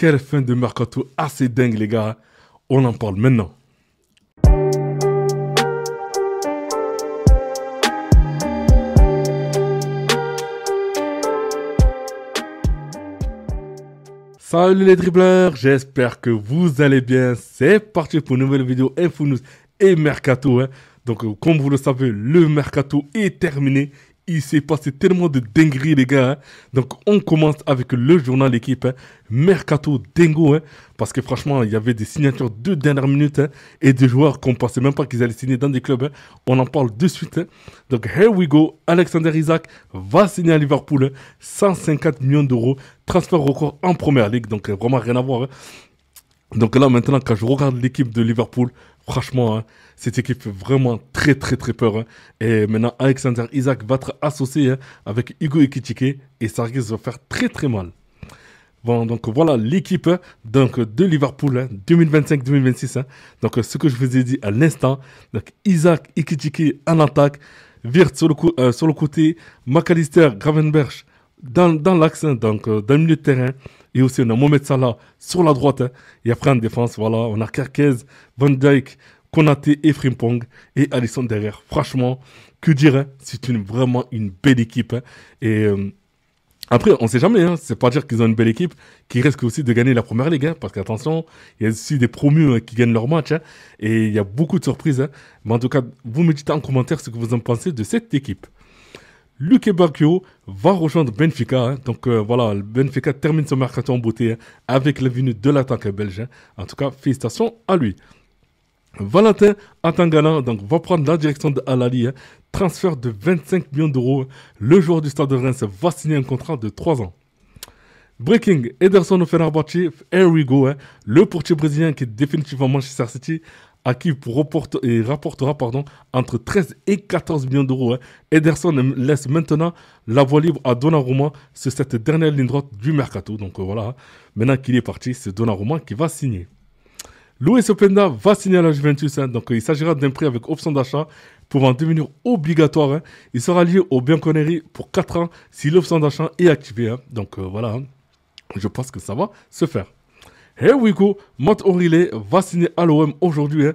Quelle fin de mercato assez dingue, les gars. On en parle maintenant. Salut les dribbleurs, j'espère que vous allez bien. C'est parti pour une nouvelle vidéo Info News et Mercato. Donc, comme vous le savez, le Mercato est terminé. Il s'est passé tellement de dingueries, les gars. Donc, on commence avec le journal L'équipe. Mercato dingo. Parce que franchement, il y avait des signatures de dernière minute. Et des joueurs qu'on ne pensait même pas qu'ils allaient signer dans des clubs. On en parle de suite. Donc, here we go. Alexander Isak va signer à Liverpool. 150 millions d'euros. Transfert record en première ligue. Donc, vraiment rien à voir. Donc là, maintenant, quand je regarde l'équipe de Liverpool, franchement, cette équipe fait vraiment très peur. Et maintenant, Alexander Isak va être associé avec Hugo Ekitike et ça risque de faire très mal. Bon, donc voilà l'équipe donc, de Liverpool 2025-2026. Donc ce que je vous ai dit à l'instant, donc Isak, Ekitike en attaque, Wirtz sur le côté, McAllister, Gravenberch dans l'axe, donc dans le milieu de terrain. Et aussi, on a Mohamed Salah sur la droite. Et après, en défense, voilà, on a Kerkez, Van Dijk, Konaté et Frimpong. Et Alisson derrière. Franchement, que dire, c'est vraiment une belle équipe. Et après, on ne sait jamais. C'est pas dire qu'ils ont une belle équipe qui risque aussi de gagner la première ligue. Parce qu'attention, il y a aussi des promus qui gagnent leur match. Et il y a beaucoup de surprises. Mais en tout cas, vous me dites en commentaire ce que vous en pensez de cette équipe. Luke Bacchio va rejoindre Benfica. Donc voilà, Benfica termine son mercato en beauté avec la venue de l'attaquant belge. En tout cas, félicitations à lui. Valentin Atangana donc, va prendre la direction de Al-Ahly. Transfert de 25 millions d'euros. Le joueur du Stade de Reims va signer un contrat de 3 ans. Breaking, Ederson au Fenerbahçe, here we go. Le portier brésilien qui est définitivement Manchester City à qui rapportera entre 13 et 14 millions d'euros. Ederson laisse maintenant la voie libre à Donnarumma sur cette dernière ligne droite du mercato. Donc voilà, maintenant qu'il est parti, c'est Donnarumma qui va signer. Luis Openda va signer à la Juventus. Donc il s'agira d'un prêt avec option d'achat pouvant devenir obligatoire. Il sera lié au Bianconeri pour 4 ans si l'option d'achat est activée. Donc voilà, je pense que ça va se faire. Here we go, Matt O'Reilly va signer à l'OM aujourd'hui,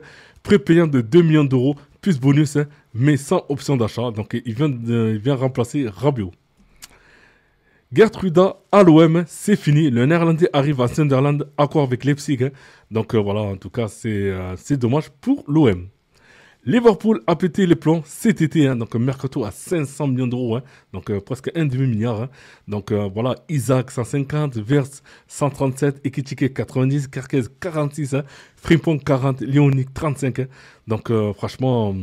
prêt payant de 2 millions d'euros, plus bonus, mais sans option d'achat. Donc il vient remplacer Rabiot. Gertruda à l'OM, c'est fini. Le Néerlandais arrive à Sunderland, accord avec Leipzig. Donc voilà, en tout cas, c'est dommage pour l'OM. Liverpool a pété les plombs cet été, donc mercato à 500 millions d'euros, donc presque un demi-milliard. Donc voilà, Isaac 150, Wirtz 137, Ekitike 90, Kerkez 46, Frimpong 40, Léonic 35. Donc franchement,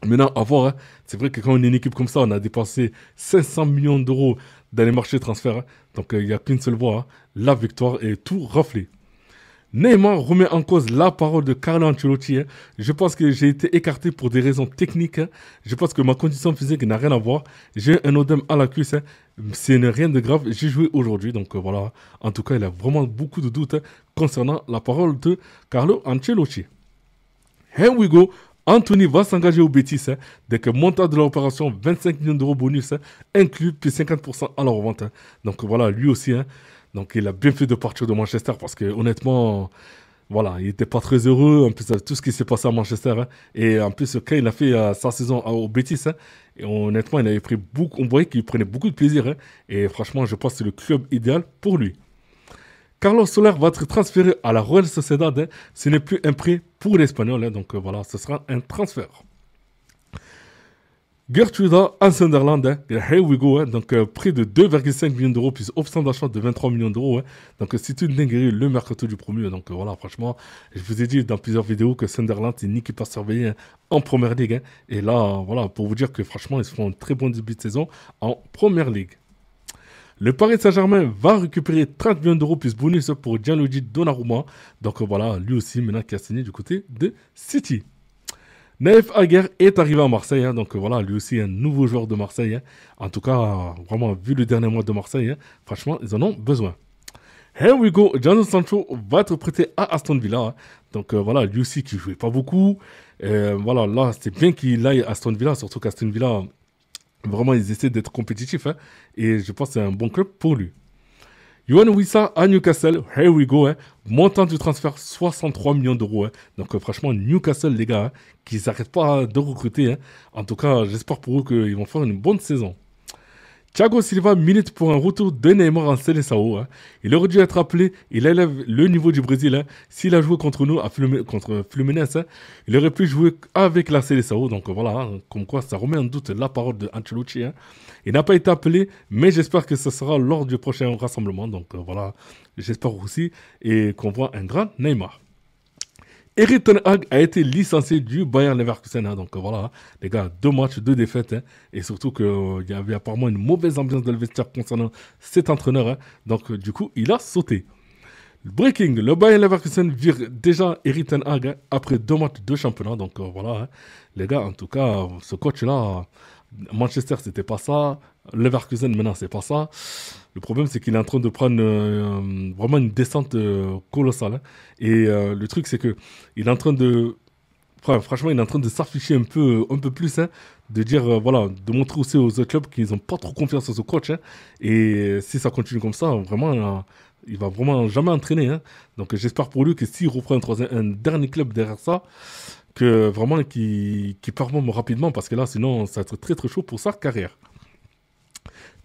maintenant à voir, c'est vrai que quand on est une équipe comme ça, on a dépensé 500 millions d'euros dans les marchés de transfert. Donc il n'y a qu'une seule voie, la victoire et tout raflé. Neymar remet en cause la parole de Carlo Ancelotti. Je pense que j'ai été écarté pour des raisons techniques. Je pense que ma condition physique n'a rien à voir. J'ai un odème à la cuisse. Ce n'est rien de grave. J'ai joué aujourd'hui. Donc voilà. En tout cas, il a vraiment beaucoup de doutes concernant la parole de Carlo Ancelotti. Here we go. Anthony va s'engager au Betis. Dès que montant de l'opération, 25 millions d'euros bonus inclus, puis 50% à la revente. Donc voilà, lui aussi. Donc il a bien fait de partir de Manchester parce que honnêtement, voilà, il n'était pas très heureux. En plus, tout ce qui s'est passé à Manchester. Et en plus, quand il a fait sa saison au Betis, et honnêtement, il avait pris beaucoup, on voyait qu'il prenait beaucoup de plaisir. Et franchement, je pense que c'est le club idéal pour lui. Carlos Soler va être transféré à la Real Sociedad. Ce n'est plus un prêt pour l'Espagnol. Donc voilà, ce sera un transfert. Gertruda en Sunderland, here we go, donc près de 2,5 millions d'euros, puis option d'achat de 23 millions d'euros. Donc c'est une dinguerie, le mercato du promu. Donc voilà, franchement, je vous ai dit dans plusieurs vidéos que Sunderland, c'est une équipe à surveiller en première ligue. Et là, voilà, pour vous dire que franchement, ils font un très bon début de saison en première ligue. Le Paris Saint-Germain va récupérer 30 millions d'euros plus bonus pour Gianluigi Donnarumma. Donc voilà, lui aussi, maintenant qui a signé du côté de City. Naïf Aguer est arrivé à Marseille, donc voilà, lui aussi un nouveau joueur de Marseille. En tout cas, vraiment, vu le dernier mois de Marseille, franchement, ils en ont besoin. Here we go, Jadon Sancho va être prêté à Aston Villa. Donc voilà, lui aussi qui ne jouait pas beaucoup. Voilà, là, c'est bien qu'il aille à Aston Villa, surtout qu'Aston Villa, vraiment, ils essaient d'être compétitifs. Et je pense que c'est un bon club pour lui. Yohan Wissa à Newcastle, here we go. Montant du transfert 63 millions d'euros. Donc franchement, Newcastle, les gars, qui n'arrêtent pas de recruter. En tout cas, j'espère pour eux qu'ils vont faire une bonne saison. Thiago Silva milite pour un retour de Neymar en Seleção. Il aurait dû être appelé, il élève le niveau du Brésil. S'il a joué contre nous, contre Fluminense, il aurait pu jouer avec la Seleção. Donc voilà, comme quoi ça remet en doute la parole de Ancelotti. Il n'a pas été appelé, mais j'espère que ce sera lors du prochain rassemblement. Donc voilà, j'espère aussi et qu'on voit un grand Neymar. Erik ten Hag a été licencié du Bayern Leverkusen. Donc voilà, les gars, 2 matchs, 2 défaites. Et surtout qu'il y avait apparemment une mauvaise ambiance dans le vestiaire concernant cet entraîneur. Donc du coup, il a sauté. Breaking, le Bayern Leverkusen vire déjà Erik ten Hag après 2 matchs de championnat. Donc voilà, les gars, en tout cas, ce coach-là, Manchester, c'était pas ça. Leverkusen, maintenant, c'est pas ça. Le problème, c'est qu'il est en train de prendre vraiment une descente colossale. Et le truc, c'est que il est en train de... franchement, il est en train de s'afficher un peu plus, de dire, voilà, de montrer aussi aux autres clubs qu'ils n'ont pas trop confiance en ce coach. Et si ça continue comme ça, vraiment, il va vraiment jamais entraîner. Donc j'espère pour lui que s'il reprend un dernier club derrière ça, que vraiment qu'il performe rapidement, parce que là, sinon, ça va être très très chaud pour sa carrière.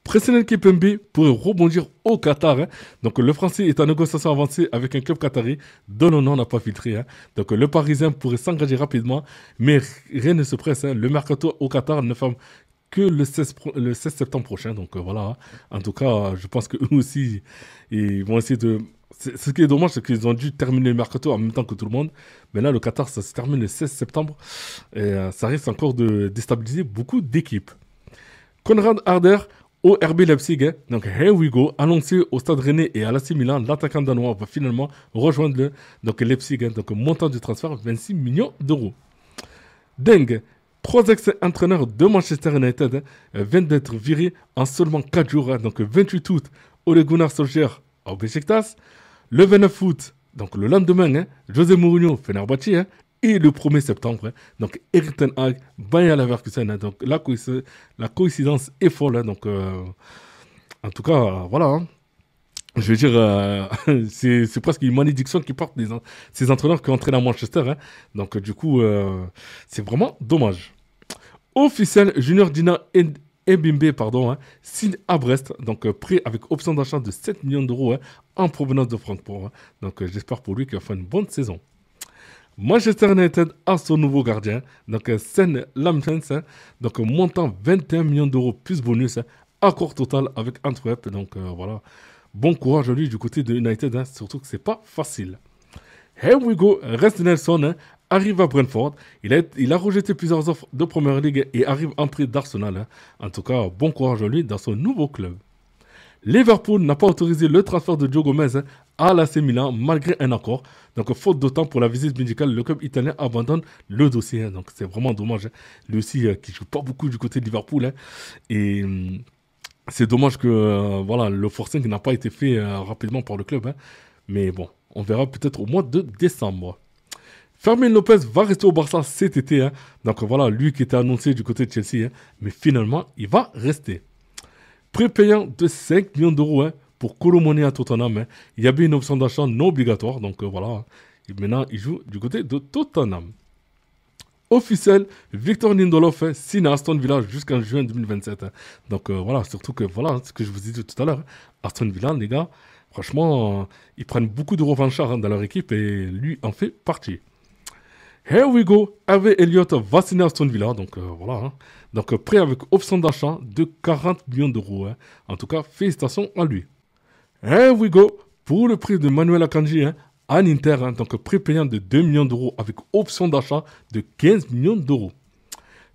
Presnel Kimpembe pourrait rebondir au Qatar. Donc le Français est en négociation avancée avec un club qatari dont le nom n'a pas filtré. Donc le Parisien pourrait s'engager rapidement, mais rien ne se presse. Le mercato au Qatar ne ferme que le 16 septembre prochain. Donc voilà. En tout cas, je pense qu'eux aussi, ils vont essayer de... Ce qui est dommage, c'est qu'ils ont dû terminer le mercato en même temps que tout le monde. Mais là, le Qatar, ça se termine le 16 septembre. Et ça risque encore de déstabiliser beaucoup d'équipes. Konrad Harder au RB Leipzig. Donc, here we go. Annoncé au Stade Rennais et à l'AC Milan, l'attaquant danois va finalement rejoindre Leipzig. Donc, montant du transfert, 26 millions d'euros. Dingue. 3 ex-entraîneurs de Manchester United viennent d'être virés en seulement 4 jours. Donc, 28 août, Ole Gunnar Solskjaer au Beşiktaş. Le 29 août, donc le lendemain, José Mourinho, Fenerbahçe. Et le 1er septembre, donc Erik ten Hag, Bayer Leverkusen. Donc la coïncidence est folle. Donc en tout cas, voilà. Je veux dire, c'est presque une malédiction qui porte ces entraîneurs qui entraînent à Manchester. Donc du coup, c'est vraiment dommage. Officiel, Junior Dina Ebimbe, signe à Brest, donc prêt avec option d'achat de 7 millions d'euros en provenance de Francfort. Donc j'espère pour lui qu'il va faire une bonne saison. Manchester United a son nouveau gardien, donc Sen Lamsens, donc montant 21 millions d'euros plus bonus, accord total avec Antwerp. Donc voilà, bon courage à lui du côté de United, surtout que c'est pas facile. Here we go, Rest Nelson arrive à Brentford. Il a rejeté plusieurs offres de Première Ligue et arrive en prêt d'Arsenal. En tout cas, bon courage à lui dans son nouveau club. Liverpool n'a pas autorisé le transfert de Joe Gomez à l'AC Milan malgré un accord. Donc, faute de temps pour la visite médicale, le club italien abandonne le dossier. Donc, c'est vraiment dommage. Lui aussi, qui ne joue pas beaucoup du côté de Liverpool. Et c'est dommage que voilà, le forcing n'a pas été fait rapidement par le club. Mais bon, on verra peut-être au mois de décembre. Fermin Lopez va rester au Barça cet été. Donc, voilà, lui qui était annoncé du côté de Chelsea. Mais finalement, il va rester. Prépayant de 5 millions d'euros pour Colomoni à Tottenham. Il y avait une option d'achat non obligatoire. Donc voilà. Et maintenant, il joue du côté de Tottenham. Officiel, Victor Lindelof signe à Aston Villa jusqu'en juin 2027. Donc voilà, surtout que voilà ce que je vous ai dit tout à l'heure. Aston Villa, les gars, franchement, ils prennent beaucoup de revanchards dans leur équipe et lui en fait partie. Here we go, Harvey Elliott va signer à Aston Villa, donc voilà. Donc prêt avec option d'achat de 40 millions d'euros. En tout cas, félicitations à lui. Here we go, pour le prix de Manuel Akanji à Inter, donc prêt payant de 2 millions d'euros avec option d'achat de 15 millions d'euros.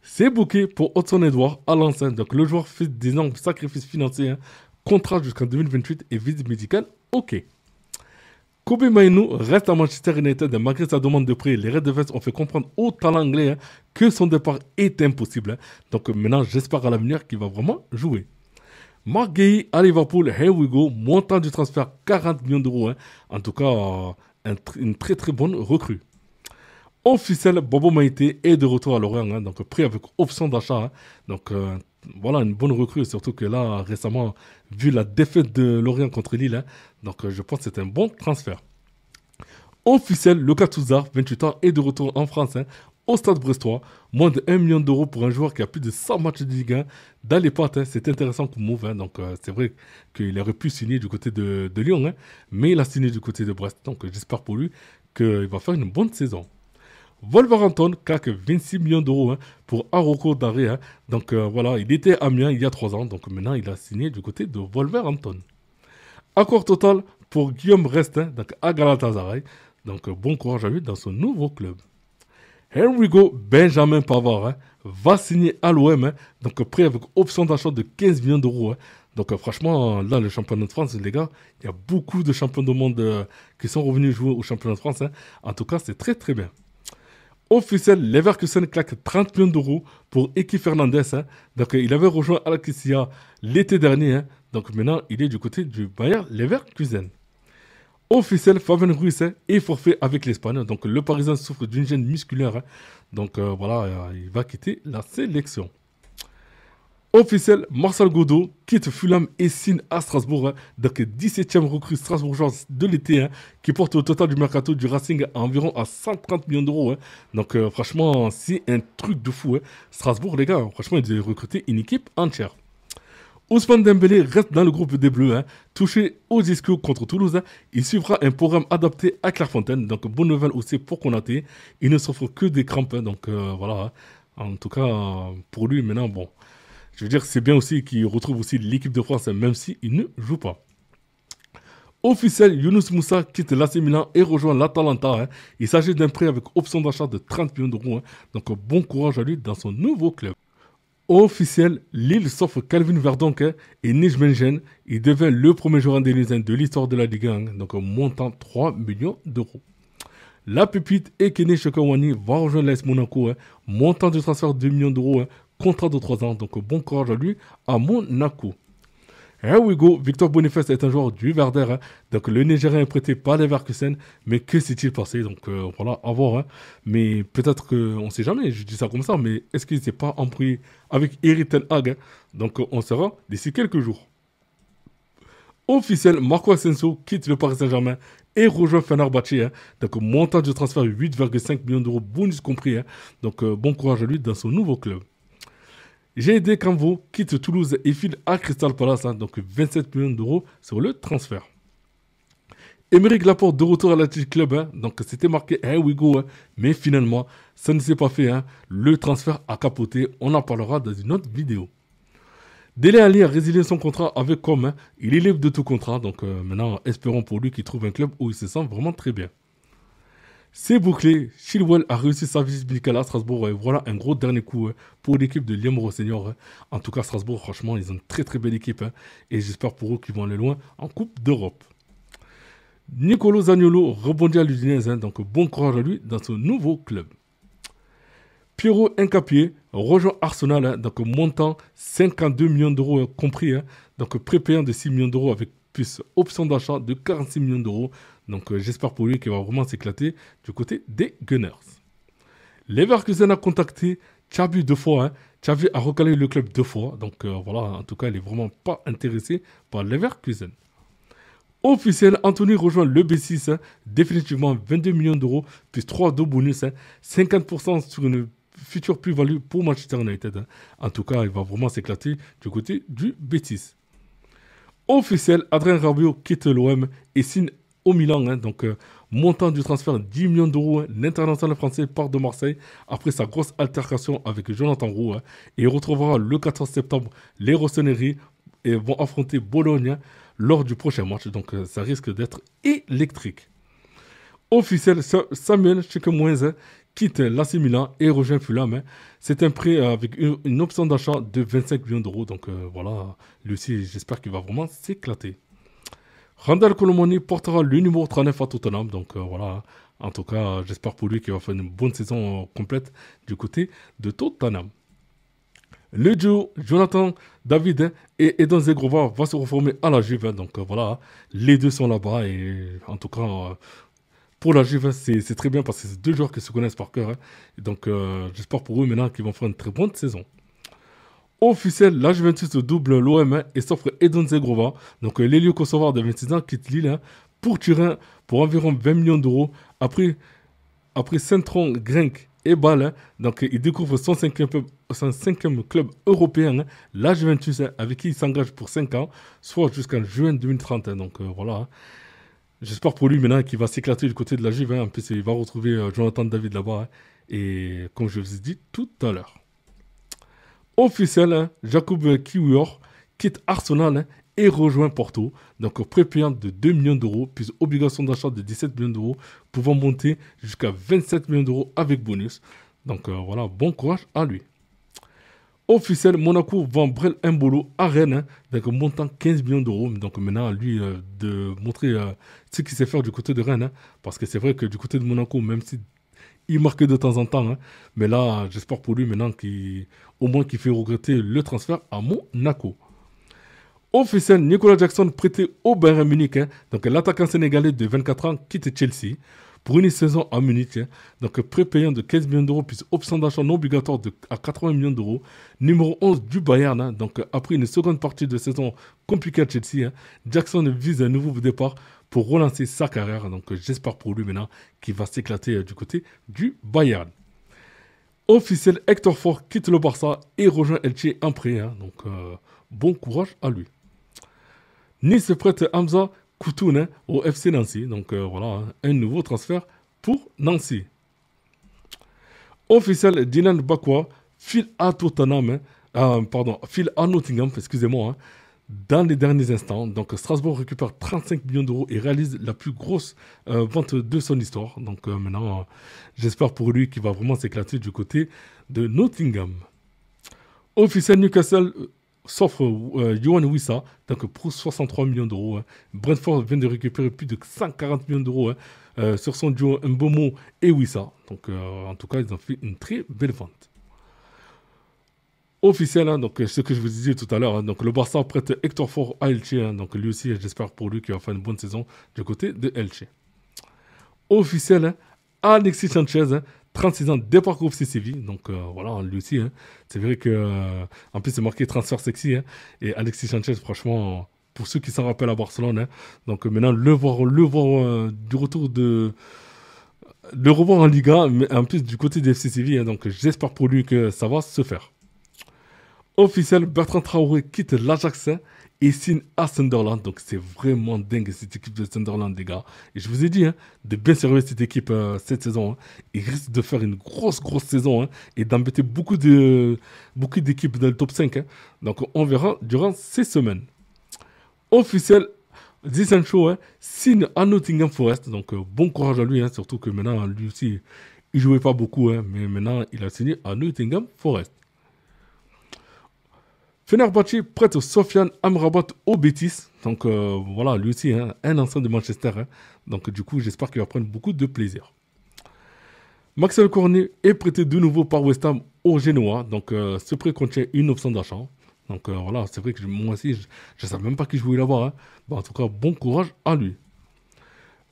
C'est booké pour Hudson Edouard à Lens, donc le joueur fait d'énormes sacrifices financiers, contrat jusqu'en 2028 et visite médicale, ok. Kobe Mainoo reste à Manchester United malgré sa demande de prêt. Les Red Devils ont fait comprendre au talent anglais que son départ est impossible. Donc maintenant, j'espère à l'avenir qu'il va vraiment jouer. Marc Guéhi à Liverpool, here we go, montant du transfert 40 millions d'euros. En tout cas, une très très bonne recrue. Officiel, Bobo Maïté est de retour à Lorient, donc pris avec option d'achat. Donc voilà, une bonne recrue, surtout que là, récemment, vu la défaite de Lorient contre Lille, donc je pense que c'est un bon transfert. Officiel, Lucas Touzard, 28 ans, est de retour en France, au Stade Brestois. Moins de 1 million d'euros pour un joueur qui a plus de 100 matchs de Ligue 1 dans les pattes. C'est intéressant comme move. Donc c'est vrai qu'il aurait pu signer du côté de Lyon, mais il a signé du côté de Brest. Donc j'espère pour lui qu'il va faire une bonne saison. Wolverhampton claque 26 millions d'euros pour Araujo Daré. Donc voilà, il était à Amiens il y a 3 ans. Donc maintenant, il a signé du côté de Wolverhampton. Accord total pour Guillaume Restin, donc à Galatasaray. Donc bon courage à lui dans son nouveau club. Here we go, Benjamin Pavard va signer à l'OM. Donc prêt avec option d'achat de 15 millions d'euros. Donc franchement, là, le championnat de France, les gars, il y a beaucoup de champions du monde qui sont revenus jouer au championnat de France. En tout cas, c'est très très bien. Officiel, Leverkusen claque 30 millions d'euros pour Eki Fernandez. Donc, il avait rejoint Al-Qissia l'été dernier. Donc, maintenant, il est du côté du Bayer Leverkusen. Officiel, Fabien Ruiz est forfait avec l'Espagne. Donc, le Parisien souffre d'une gêne musculaire. Donc, voilà, il va quitter la sélection. Officiel, Marcel Godot quitte Fulham et signe à Strasbourg. Donc 17e recrue strasbourgeoise de l'été, qui porte au total du mercato du Racing à environ à 130 millions d'euros. Donc franchement, c'est un truc de fou. Strasbourg, les gars, franchement, ils ont recruté une équipe entière. Ousmane Dembélé reste dans le groupe des Bleus, touché aux ischios contre Toulouse. Il suivra un programme adapté à Clairefontaine. Donc bonne nouvelle aussi pour Konaté. Il ne souffre que des crampes. Donc voilà, en tout cas, pour lui, maintenant, bon. Je veux dire, c'est bien aussi qu'il retrouve aussi l'équipe de France, même s'il ne joue pas. Officiel, Younous Moussa quitte l'AC Milan et rejoint l'Atalanta. Il s'agit d'un prêt avec option d'achat de 30 millions d'euros. Donc bon courage à lui dans son nouveau club. Officiel, Lille s'offre Calvin Verdonk et Nijmegen. Il devient le premier joueur indonésien de l'histoire de la Ligue 1, donc montant 3 millions d'euros. La pépite Ekene Chekawani va rejoindre l'AS Monaco, montant de transfert de 2 millions d'euros, contrat de 3 ans, donc bon courage à lui à Monaco. Here we go, Victor Boniface est un joueur du Werder, donc le Nigérien est prêté par les Leverkusen, mais que s'est-il passé? Donc voilà, à voir, mais peut-être qu'on ne sait jamais, je dis ça comme ça, mais est-ce qu'il ne s'est pas embrouillé avec Erik ten Hag? Donc on saura d'ici quelques jours. Officiel, Marco Asensio quitte le Paris Saint-Germain et rejoint Fenerbahçe. Donc montant de transfert 8,5 millions d'euros, bonus compris. Donc bon courage à lui dans son nouveau club. GD Camvo quitte Toulouse et file à Crystal Palace, donc 27 millions d'euros sur le transfert. Émeric Laporte de retour à l'Athletic Club, donc c'était marqué here we go, mais finalement ça ne s'est pas fait, le transfert a capoté, on en parlera dans une autre vidéo. Dele Alli a résilié son contrat avec Com, il est libre de tout contrat, donc maintenant espérons pour lui qu'il trouve un club où il se sent vraiment très bien. C'est bouclé, Chilwell a réussi sa visite médicale à Strasbourg. Voilà un gros dernier coup pour l'équipe de Liam Senior. En tout cas, Strasbourg, franchement, ils ont une très très belle équipe. Et j'espère pour eux qu'ils vont aller loin en Coupe d'Europe. Nicolo Zaniolo rebondit à l'Udinese. Donc bon courage à lui dans son nouveau club. Piero Hincapié rejoint Arsenal. Donc montant 52 millions d'euros compris. Donc prépayant de 6 millions d'euros avec plus option d'achat de 46 millions d'euros. Donc j'espère pour lui qu'il va vraiment s'éclater du côté des Gunners. Leverkusen a contacté Xavi 2 fois. Xavi a recalé le club 2 fois. Donc voilà, en tout cas, il n'est vraiment pas intéressé par Leverkusen. Officiel, Anthony rejoint le B6. Définitivement 22 millions d'euros, plus 3 de bonus. 50% sur une future plus-value pour Manchester United. En tout cas, il va vraiment s'éclater du côté du B6. Officiel, Adrien Rabiot quitte l'OM et signe au Milan, donc montant du transfert 10 millions d'euros, l'international français part de Marseille après sa grosse altercation avec Jonathan Roux, et il retrouvera le 14 septembre les Rossoneri et vont affronter Bologne lors du prochain match, donc ça risque d'être électrique. Officiel, Samuel Chekemouenze quitte l'AC Milan et rejoint Fulham. C'est un prêt avec une option d'achat de 25 millions d'euros, donc voilà, lui aussi j'espère qu'il va vraiment s'éclater. Randal Colomoni portera le numéro 39 à Tottenham. Donc voilà, en tout cas, j'espère pour lui qu'il va faire une bonne saison complète du côté de Tottenham. Le duo Jonathan David et Edon Zegrova va se reformer à la Juve. Donc voilà, les deux sont là-bas et en tout cas, pour la Juve, c'est très bien parce que c'est deux joueurs qui se connaissent par cœur. Hein. Et donc, j'espère pour eux maintenant qu'ils vont faire une très bonne saison. Officiel, la Juventus double l'OM et s'offre Edon Zegrova. Donc, l'élio kosovar de 26 ans quitte Lille hein, pour Turin pour environ 20 millions d'euros. Après Saint-Tron, Grenk et Bâle, hein, donc il découvre son cinquième club européen, hein, la Juventus, hein, avec qui il s'engage pour 5 ans, soit jusqu'en juin 2030. Hein, donc voilà. Hein. J'espère pour lui maintenant qu'il va s'éclater du côté de la Juve. Hein. En plus, il va retrouver Jonathan David là-bas. Hein. Et comme je vous ai dit tout à l'heure. Officiel, hein, Jakub Kiwior quitte Arsenal hein, et rejoint Porto. Donc prépayant de 2 millions d'euros, puis obligation d'achat de 17 millions d'euros, pouvant monter jusqu'à 27 millions d'euros avec bonus. Donc voilà, bon courage à lui. Officiel, Monaco vend Brel Mbolo à Rennes, hein, donc montant 15 millions d'euros. Donc maintenant, à lui de montrer ce qu'il sait faire du côté de Rennes. Hein, parce que c'est vrai que du côté de Monaco, même si il marquait de temps en temps, hein, mais là, j'espère pour lui maintenant au moins qu'il fait regretter le transfert à Monaco. Officiel, Nicolas Jackson prêté au Bayern Munich. Hein, donc l'attaquant sénégalais de 24 ans quitte Chelsea pour une saison à Munich. Hein, donc prépayant de 15 millions d'euros puis option d'achat non obligatoire à 80 millions d'euros. Numéro 11 du Bayern. Hein, donc après une seconde partie de saison compliquée à Chelsea, hein, Jackson vise un nouveau départ pour relancer sa carrière. Donc j'espère pour lui maintenant qu'il va s'éclater du côté du Bayern. Officiel, Hector Ford quitte le Barça et rejoint Elche en prêt. Hein, donc bon courage à lui. Nice prête Hamza Koutoun hein, au FC Nancy. Donc voilà, hein, un nouveau transfert pour Nancy. Officiel, Dylan Bakwa file à Tottenham, hein, file à Nottingham, excusez-moi, hein, dans les derniers instants. Donc Strasbourg récupère 35 millions d'euros et réalise la plus grosse vente de son histoire. Donc maintenant, j'espère pour lui qu'il va vraiment s'éclater du côté de Nottingham. Officiel, Newcastle s'offre Yohan Wissa donc pour 63 millions d'euros. Hein. Brentford vient de récupérer plus de 140 millions d'euros hein, sur son duo Mbomo et Wissa. Donc en tout cas, ils ont fait une très belle vente. Officiel, hein, donc ce que je vous disais tout à l'heure, hein, donc le Barça prête Hector Ford à Elche. Hein, donc lui aussi, j'espère pour lui qu'il va faire une bonne saison du côté de Elche. Officiel, hein, Alexis Sanchez, hein, 36 ans, départ groupe CCV. Donc voilà, lui aussi, hein, c'est vrai que en plus c'est marqué transfert sexy. Hein, et Alexis Sanchez, franchement, pour ceux qui s'en rappellent à Barcelone, hein, donc maintenant le voir du retour le revoir en Liga, mais en plus du côté des FC Séville. Hein, donc j'espère pour lui que ça va se faire. Officiel, Bertrand Traoré quitte l'Ajax et signe à Sunderland. Donc c'est vraiment dingue cette équipe de Sunderland, les gars. Et je vous ai dit hein, de bien surveiller cette équipe cette saison. Hein. Il risque de faire une grosse saison hein, et d'embêter beaucoup d'équipes dans le top 5. Hein. Donc on verra durant ces semaines. Officiel, Zisancho hein, signe à Nottingham Forest. Donc bon courage à lui, hein, surtout que maintenant lui aussi, il jouait pas beaucoup. Hein, mais maintenant il a signé à Nottingham Forest. Fenerbahçe prête Sofiane Amrabat au Betis. Donc voilà, lui aussi, hein, un ancien de Manchester. Hein. Donc du coup, j'espère qu'il va prendre beaucoup de plaisir. Maxwell Cornet est prêté de nouveau par West Ham au Genoa. Donc ce prêt contient une option d'achat. Donc voilà, c'est vrai que moi aussi, je ne savais même pas qui jouait là-bas. Hein. Bon, en tout cas, bon courage à lui.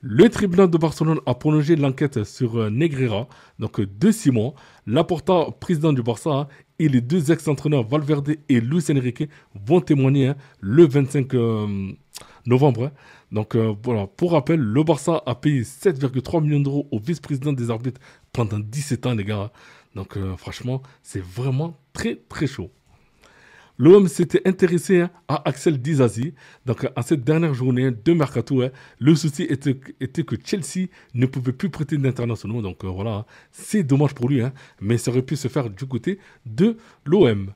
Le tribunal de Barcelone a prolongé l'enquête sur Negreira, donc de 6 mois. Laporta, président du Barça, hein, et les deux ex-entraîneurs Valverde et Luis Enrique vont témoigner hein, le 25 novembre. Hein. Donc voilà, pour rappel, le Barça a payé 7,3 millions d'euros au vice-président des arbitres pendant 17 ans, les gars. Donc franchement, c'est vraiment très chaud. L'OM s'était intéressé hein, à Axel Disasi. Donc, en cette dernière journée de Mercato, hein, le souci était que Chelsea ne pouvait plus prêter d'internationaux. Donc, voilà, c'est dommage pour lui. Hein, mais ça aurait pu se faire du côté de l'OM.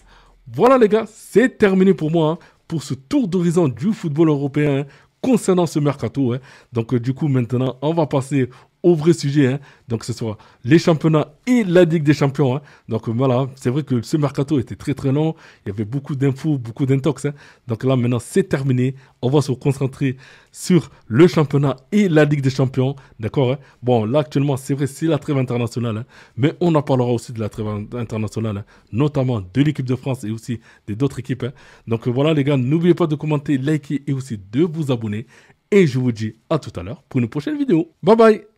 Voilà, les gars, c'est terminé pour moi. Hein, pour ce tour d'horizon du football européen hein, concernant ce Mercato. Hein. Donc, du coup, maintenant, on va passer au vrai sujet, hein. Donc ce soit les championnats et la Ligue des Champions. Hein. Donc voilà, c'est vrai que ce mercato était très long, il y avait beaucoup d'infos, beaucoup d'intox. Hein. Donc là maintenant c'est terminé, on va se concentrer sur le championnat et la Ligue des Champions, d'accord hein. Bon là actuellement c'est vrai c'est la trêve internationale, hein. Mais on en parlera aussi de la trêve internationale, hein. Notamment de l'équipe de France et aussi d'autres équipes. Hein. Donc voilà les gars, n'oubliez pas de commenter, liker et aussi de vous abonner. Et je vous dis à tout à l'heure pour une prochaine vidéo. Bye bye.